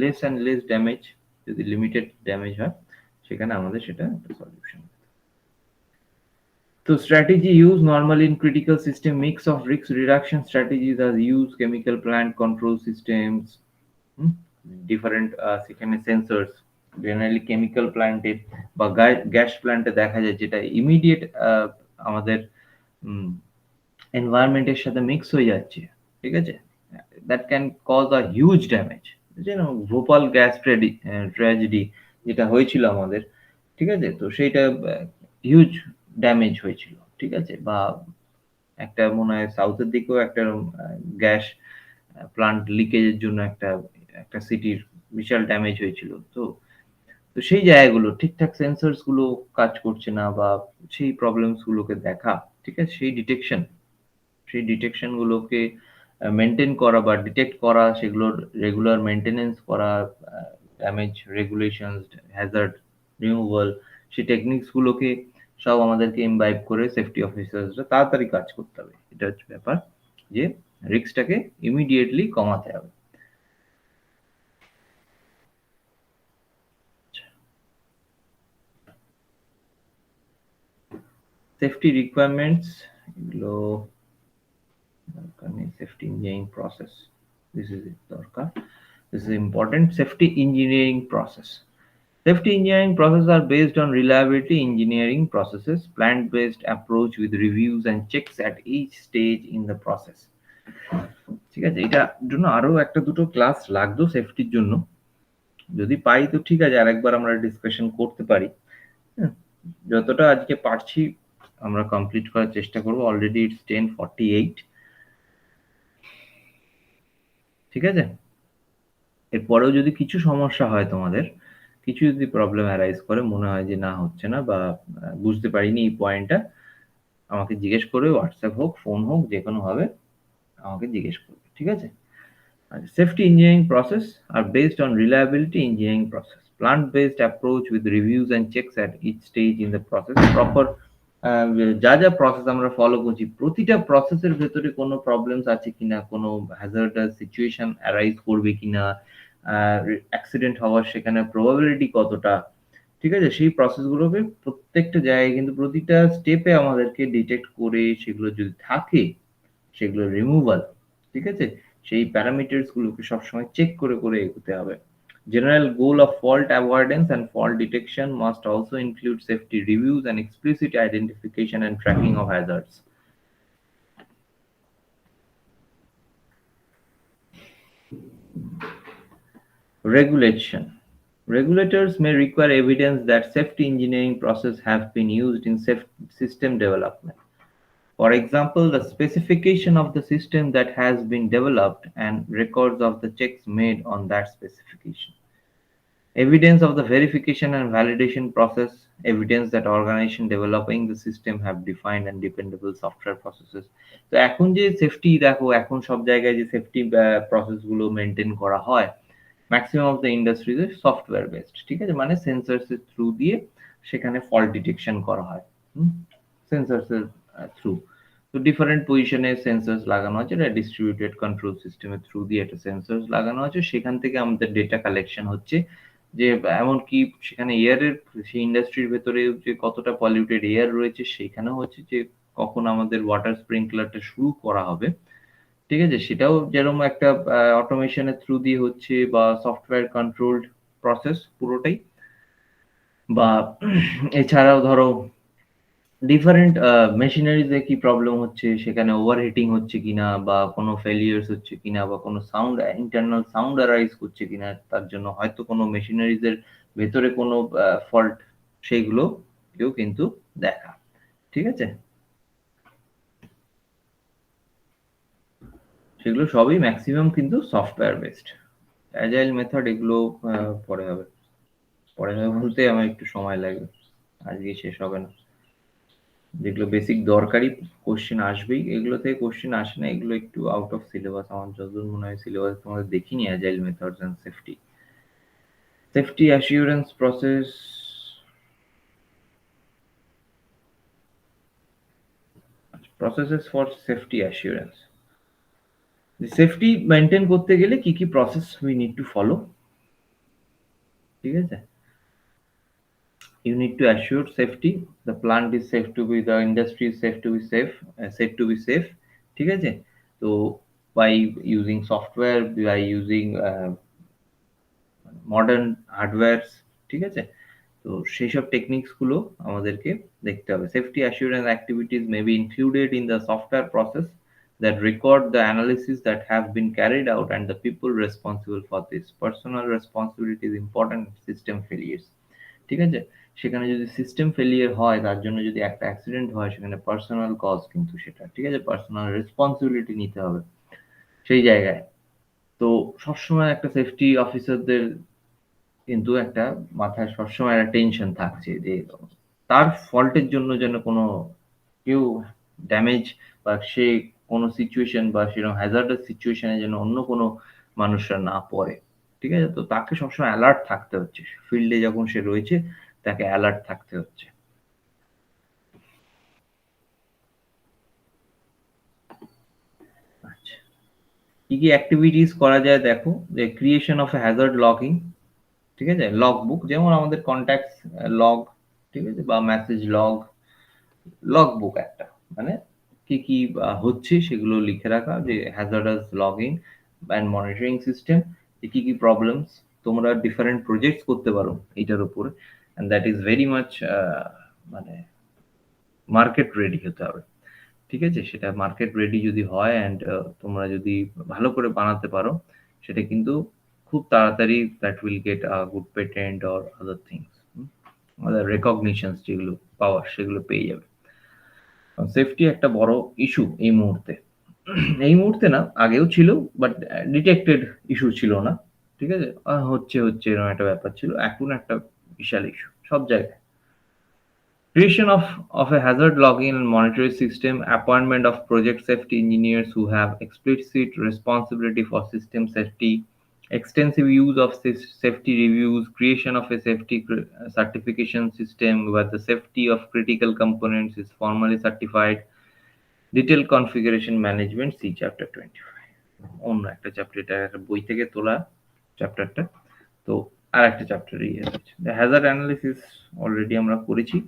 less and less damage, যদি limited damage হয় সেখানে আমাদের সেটা একটা solution। So strategy used normally in critical system, mix of risk reduction strategies are used, chemical plant control systems, different সেখানে sensors, generally chemical প্ল্যান্টে বা gas প্ল্যান্টে দেখা যায় যেটা ইমিডিয়েট আমাদের এনভায়রনমেন্টের সাথে মিক্স হয়ে যাচ্ছে, ঠিক আছে? That can cause a huge damage. যেন ভোপাল গ্যাস ট্র্যাজেডি যেটা হয়েছিল আমাদের, ঠিক আছে? তো সেইটা হিউজ ড্যামেজ হয়েছিল, ঠিক আছে? বা একটা মনে হয় সাউথের দিকেও একটা গ্যাস প্লান্ট লিকেজের জন্য একটা একটা সিটির বিশাল ড্যামেজ হয়েছিল। তো তো সেই জায়গাগুলো ঠিকঠাক সেন্সরস গুলো কাজ করছে না, বা সেই প্রবলেমস গুলোকে দেখা, ঠিক আছে? সেই ডিটেকশন গুলোকে মেনটেন করা বা ডিটেক্ট করা, সেগুলোর রেগুলার মেনটেনেন্স করা, ড্যামেজ রেগুলেশনস, হ্যাজার্ড রিমুভাল, সেই টেকনিকস গুলোকে সব আমাদেরকে ইমবাইব করে সেফটি অফিসার্সরা তাড়াতাড়ি কাজ করতে হবে। এটা হচ্ছে ব্যাপার, যে রিস্কটাকে ইমিডিয়েটলি কমাতে হবে। সেফটি রিকোয়ারমেন্টস, এগুলো দরকার নেই। Safety engineering process, this is দরকার, this is important. Safety engineering process, safety engineering processes are based on reliability engineering processes, plant-based approach with reviews and checks at each stage in the process. ঠিক আছে, এটার জন্য আরো একটা দুটো class লাগতো সেফটির জন্য, যদি পাই তো ঠিক আছে, আরেকবার আমরা ডিসকাশন করতে পারি। যতটা আজকে পারছি আমরা কমপ্লিট করার চেষ্টা করবো। অলরেডি ইটস 10:48, ঠিক আছে? এরপরেও যদি কিছু সমস্যা হয় তোমাদের, কিছু যদি প্রবলেম অ্যারাইজ করে, মনে হয় যে না হচ্ছে না বা বুঝতে পারিনি এই পয়েন্টটা, আমাকে জিজ্ঞেস করবে, হোয়াটসঅ্যাপ হোক, ফোন হোক, যে কোনো ভাবে আমাকে জিজ্ঞেস করবে, ঠিক আছে? সেফটি ইঞ্জিনিয়ারিং প্রসেস আর based on reliability engineering process, plant based approach with reviews and checks at each stage in the process. Proper যা প্রসেস আমরা ফলো করছি, প্রতিটা প্রসেসের ভেতরে কোনো প্রবলেমস আছে কিনা, কোনো হ্যাজার্ডাস সিচুয়েশন অ্যারাইজ করবে কিনা, অ্যাক্সিডেন্ট হওয়ার সেখানে প্রবাবিলিটি কতটা, ঠিক আছে? সেই প্রসেসগুলোকে প্রত্যেকটা জায়গায় কিন্তু প্রতিটা স্টেপে আমাদেরকে ডিটেক্ট করে, সেগুলো যদি থাকে সেগুলো রিমুভাল, ঠিক আছে? সেই প্যারামিটার্স গুলোকে সবসময় চেক করে এগোতে হবে। General goal of fault avoidance and fault detection must also include safety reviews and explicit identification and tracking of hazards. Regulation. Regulators may require evidence that safety engineering processes have been used in system development. For example, the specification of the system that has been developed and records of the checks made on that specification. Evidence of the verification and validation process, evidence that organization developing the system have defined and dependable software processes. তো এখন যে safety দেখো এখন সব জায়গায় যে safety process গুলো maintain করা হয় ম্যাক্সিমাম অফ দ্য ইন্ডাস্ট্রিজে সফটওয়্যার বেসড, ঠিক আছে, মানে সেন্সরস এর থ্রু দিয়ে সেখানে ফল্ট ডিটেকশন করা হয় সেন্সরস এর থ্রু। তো ডিফারেন্ট পজিশনে সেন্সরস লাগানো আছে, এটা ডিস্ট্রিবিউটেড কন্ট্রোল সিস্টেমের থ্রু দিয়ে একটা সেন্সরস লাগানো আছে, সেখান থেকে আমাদের ডেটা কালেকশন হচ্ছে যে এমনকি সেখানে এয়ারের সেই ইন্ডাস্ট্রির ভেতরে যে কতটা পলিউটেড এয়ার রয়েছে সেখানেও হচ্ছে যে কখন আমাদের ওয়াটার স্প্রিংকলারটা শুরু করা হবে, ঠিক আছে, সেটাও যেরকম একটা অটোমেশনের থ্রু দিয়ে হচ্ছে বা সফটওয়্যার কন্ট্রোলড প্রসেস পুরোটাই। বা এছাড়াও ধরো ডিফারেন্ট মেশিনারিজে কি প্রবলেম হচ্ছে, সেখানে ওভারহিটিং হচ্ছে কিনা বা কোনো ফেলিয়ার্স হচ্ছে কিনা বা কোনো সাউন্ড ইন্টারনাল সাউন্ড অ্যারাইজ করছে কিনা, তার জন্য হয়তো কোনো মেশিনারিজের ভেতরে কোনো ফল্ট, সেইগুলো কেউ কিন্তু দেখা, ঠিক আছে, সেগুলো সবই ম্যাক্সিমাম কিন্তু সফটওয়্যার বেসড। অ্যাজাইল মেথড এগুলো পরে হবে, পরে হবে বলতে আমার একটু সময় লাগবে, আজকে শেষ হবে না। যেগুলো বেসিক দরকারি কোশ্চেন আসবেই, এগুলো থেকে কোশ্চেন আসে না, এগুলো একটু আউট অফ সিলেবাস, আমার যতদূর মনে হয় সিলেবাস তোমাদের দেখিনি agile methods and safety. Safety assurance process, processes for safety assurance. Safety maintain করতে গেলে কি কি process we need to follow, ঠিক আছে। You need to assure safety, the plant is safe to be, the industry is safe to be safe to be safe, ঠিক আছে। তো by using software, by using modern hardwares, ঠিক আছে, তো সেই সব টেকনিক্স গুলো আমাদেরকে দেখতে হবে। Safety assurance activities may be included in the software process that record the analysis that have been carried out and the people responsible for this. Personal responsibility is important in system failures, ঠিক আছে। সেখানে যদি system failure হয়, তার জন্য যদি একটা accident হয়, সেখানে পার্সোনাল কজ কিন্তু সেটা, ঠিক আছে, পার্সোনাল রেসপন্সিবিলিটি নিতে হবে সেই জায়গায়। তো সবসময় একটা সেফটি অফিসারদের কিন্তু একটা মাথায় সবসময় একটা টেনশন থাকছে যে তার ফল্টের জন্য যেন কোনো কেউ ড্যামেজ বা সে কোনো সিচুয়েশন বা সেরকম হ্যাজার্ডাস সিচুয়েশনে যেন অন্য কোনো মানুষরা না পড়ে, ঠিক আছে। তো তাকে সবসময় অ্যালার্ট থাকতে হচ্ছে, ফিল্ডে যখন সে রয়েছে তাকে অ্যালার্ট থাকতে হচ্ছে। আচ্ছা, কি কি অ্যাক্টিভিটিস করা যায় দেখো, যে creation of A Hazard logging, ঠিক আছে, লগ বুক, যেমন আমাদের কন্ট্যাক্টস লগ, ঠিক আছে, বা মেসেজ লগ, লগ বুক একটা, মানে কি কি হচ্ছে সেগুলো লিখে রাখা, যে hazardous logging and monitoring system, যে কি কি প্রবলেমস, তোমরা ডিফারেন্ট প্রজেক্টস করতে পারো এইটার উপরে, and that is very much মানে মার্কেট রেডি হতে হবে, ঠিক আছে। সেটা মার্কেট রেডি যদি হয় অ্যান্ড তোমরা যদি ভালো করে বানাতে পারো, সেটা কিন্তু খুব তাড়াতাড়ি that will get a good patent or other things, আদার রেকগনিশনস যেগুলো পাওয়ার সেগুলো পেয়ে যাবে। সেফটি একটা বড় ইস্যু এই মুহূর্তে, এই মুহূর্তে না আগেও ছিল, বাট ডিটেক্টেড ইস্যু ছিল না, ঠিক আছে, হচ্ছে এরকম একটা ব্যাপার ছিল, এখন একটা বিশাল ইস্যু সব জায়গায়। Creation of a hazard logging and monitoring system, appointment of project safety engineers who have explicit responsibility for system safety, extensive use of safety reviews, creation of a safety certification system where the safety of critical components is formally certified, detailed configuration management, see chapter 25. অন্য একটা chapter, এটা একটা বই থেকে তোলা চ্যাপ্টারটা, তো আর একটা চ্যাপ্টার ইয়ে হচ্ছে হ্যাজার্ড অ্যানালিসিস, অলরেডি আমরা করেছি।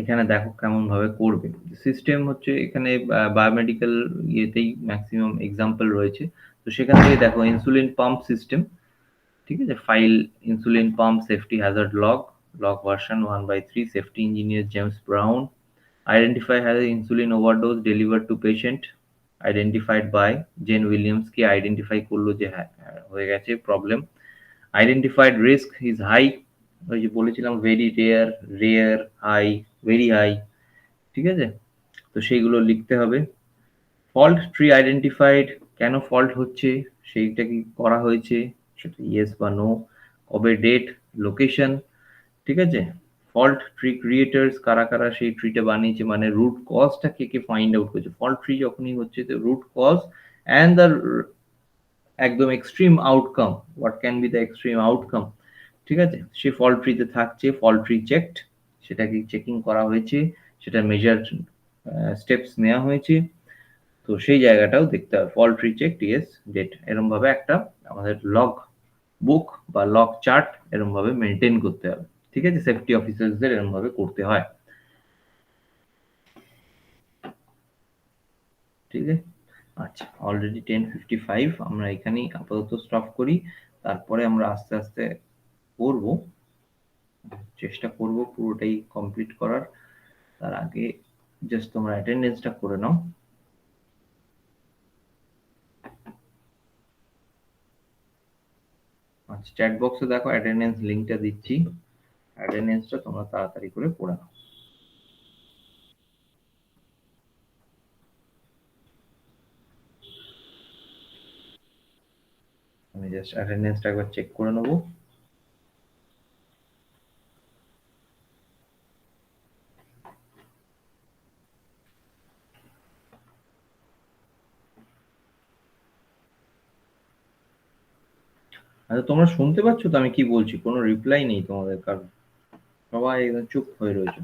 এখানে দেখো কেমন ভাবে করবে সিস্টেম হচ্ছে, এখানে বায়োমেডিক্যাল ইয়েতেই ম্যাক্সিমাম এক্সাম্পল রয়েছে। তো সেখান থেকে দেখো ইনসুলিন পাম্প সিস্টেম, ঠিক আছে, file insulin pump safety hazard log version 1/3, safety engineer James Brown, identify hazard insulin overdose delivered to patient, identified by Jane Williams কে আইডেন্টিফাই করলো যে হ্যাঁ হয়ে গেছে problem. Identified risk is high, ওই যে বলেছিলাম very rare, rare, high, very high, ঠিক আছে? তো সেইগুলো লিখতে হবে। ফল্ট ট্রি আইডেন্টিফাইড, কেন ফল্ট হচ্ছে সেইটা কি করা হয়েছে সেটা ইয়েস বা নো, কবে ডেট, লোকেশন, ঠিক আছে? ফল্ট ট্রি ক্রিয়েটার্স, কারা কারা সেই ট্রিটা বানিয়েছে, মানে রুট কজটা কে কে ফাইন্ড আউট করেছে। ফল্ট ট্রি যখনই হচ্ছে তো রুট কজ অ্যান্ড দ্য একদম extreme outcome, what can be the extreme outcome, ঠিক আছে? সে ফল্ট ট্রিতে থাকছে, ফল্ট ট্রি চেকড, সেটা কি চেকিং করা হয়েছে, সেটা মেজার স্টেপস নেওয়া হয়েছে, তো সেই জায়গাটাও দেখতে হবে। Fault tree checked, yes, date, এরকম ভাবে একটা আমাদের লগ বুক বা লগ চার্ট এরকম ভাবে মেনটেন করতে হবে, ঠিক আছে? সেফটি অফিসারদের এরকম ভাবে করতে হয়, ঠিক আছে? আচ্ছা, অলরেডি 10:55, আমরা এখানেই আপাতত স্টপ করি, তারপরে আমরা আস্তে আস্তে করব, চেষ্টা করব পুরোটাই কমপ্লিট করার। তার আগে জাস্ট তোমরা অ্যাটেন্ডেন্সটা করে নাও। আচ্ছা, চ্যাট বক্সে দেখো অ্যাটেন্ডেন্স লিংকটা দিচ্ছি, অ্যাটেন্ডেন্সটা তোমরা তাড়াতাড়ি করে পড়ে নাও। আমি জাস্ট অ্যাটেন্ডেন্সটা একবার চেক করে নেব। আচ্ছা, তোমরা শুনতে পাচ্ছ তো আমি কি বলছি? কোনো রিপ্লাই নেই তোমাদের কারণ, সবাই একদম চুপ হয়ে রয়েছে।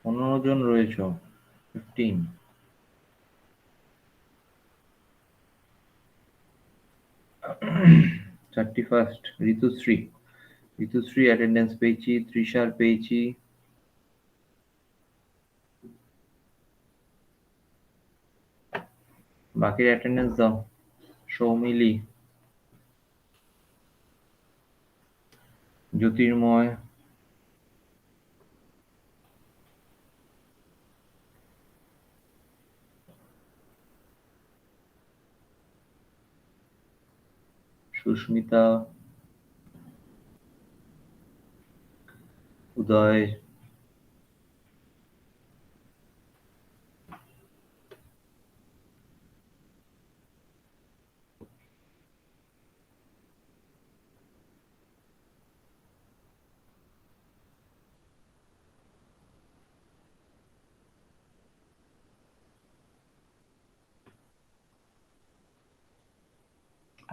15 জন রয়েছো, 15। 31st ঋতুশ্রী, ঋতুশ্রী অ্যাটেন্ডেন্স পেয়েছি, তৃষার পেয়েছি, বাকি অ্যাটেন্ডেন্স দাও। সৌমিলি, জ্যোতির্ময়, সুস্মিতা, উদয়,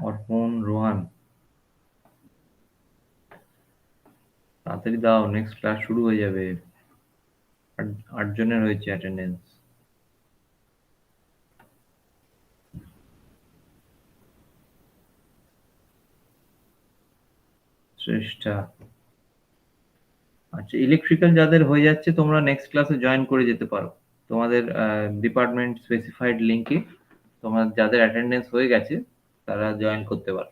অর্পণ, রোহান, তাড়াতাড়ি দাও, নেক্সট ক্লাস শুরু হয়ে যাবে। 8 জনের হয়েছে অ্যাটেন্ডেন্স। শ্রেষ্ঠা, আচ্ছা, ইলেকট্রিক্যাল যাদের হয়ে যাচ্ছে তোমরা নেক্সট ক্লাসে জয়েন করে যেতে পারো, তোমাদের ডিপার্টমেন্ট স্পেসিফাইড লিংকে তোমার যাদের অ্যাটেন্ডেন্স হয়ে গেছে তারা জয়েন করতে পারো।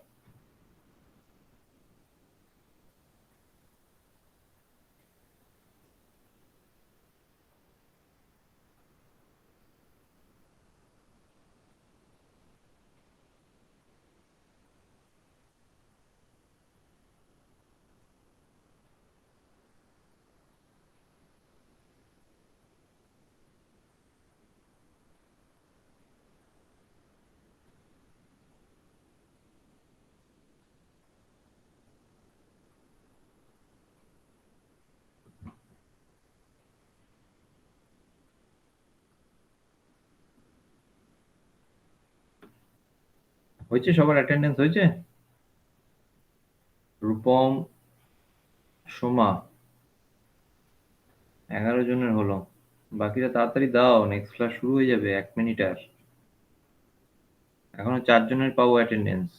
হয়েছে, সবার অ্যাটেন্ডেন্স হয়েছে? রূপম, সোমা, 11 জনের হলো, বাকিরা তাড়াতাড়ি দাও, নেক্সট ক্লাস শুরু হয়ে যাবে, 1 মিনিট আর, এখনো 4 জনের পাবো অ্যাটেন্ডেন্স।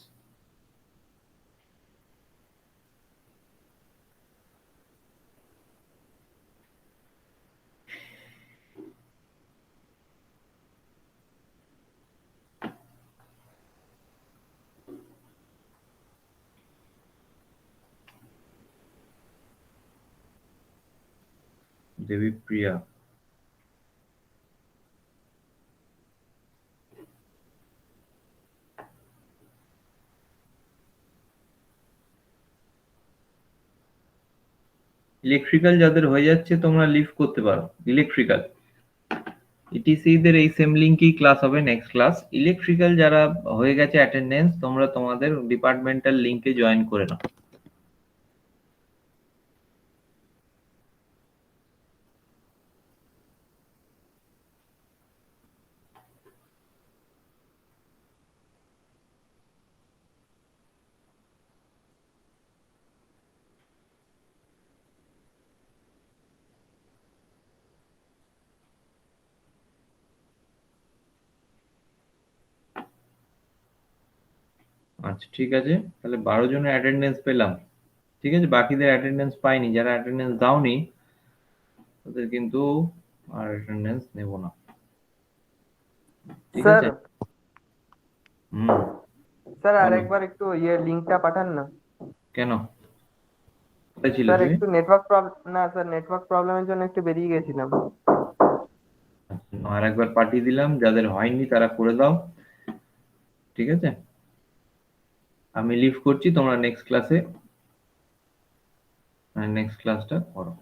দেবীপ্রিয়া, ইলেকট্রিক্যাল যাদের হয়ে যাচ্ছে তোমরা লিভ করতে পারো। ইলেকট্রিক্যাল ইটিসি দের এই সেম লিংকেই ক্লাস হবে নেক্সট ক্লাস। ইলেকট্রিক্যাল যারা হয়ে গেছে অ্যাটেন্ডেন্স তোমরা তোমাদের ডিপার্টমেন্টাল লিংকে জয়েন করে নাও। আচ্ছা ঠিক আছে, তাহলে 12 জনের অ্যাটেন্ডেন্স পেলাম। ঠিক আছে, বাকিদের অ্যাটেন্ডেন্স পাইনি, যারা অ্যাটেন্ডেন্স দাওনি তাদের কিন্তু আর অ্যাটেন্ডেন্স নেব না। ঠিক স্যার আছে। হুম। স্যার বলো। আরেকবার একটু লিংকটা পাঠান না। কেন? কোথায় ছিল স্যার তুমি? একটু নেটওয়ার্ক প্রবলেম, না স্যার নেটওয়ার্ক প্রবলেমের জন্য একটু বেরিয়ে গেছিলাম। আর একবার পাঠিয়ে দিলাম, যাদের হয়নি তারা করে দাও। ঠিক আছে, আমি লিভ করছি, তোমরা নেক্সট ক্লাসটা করো।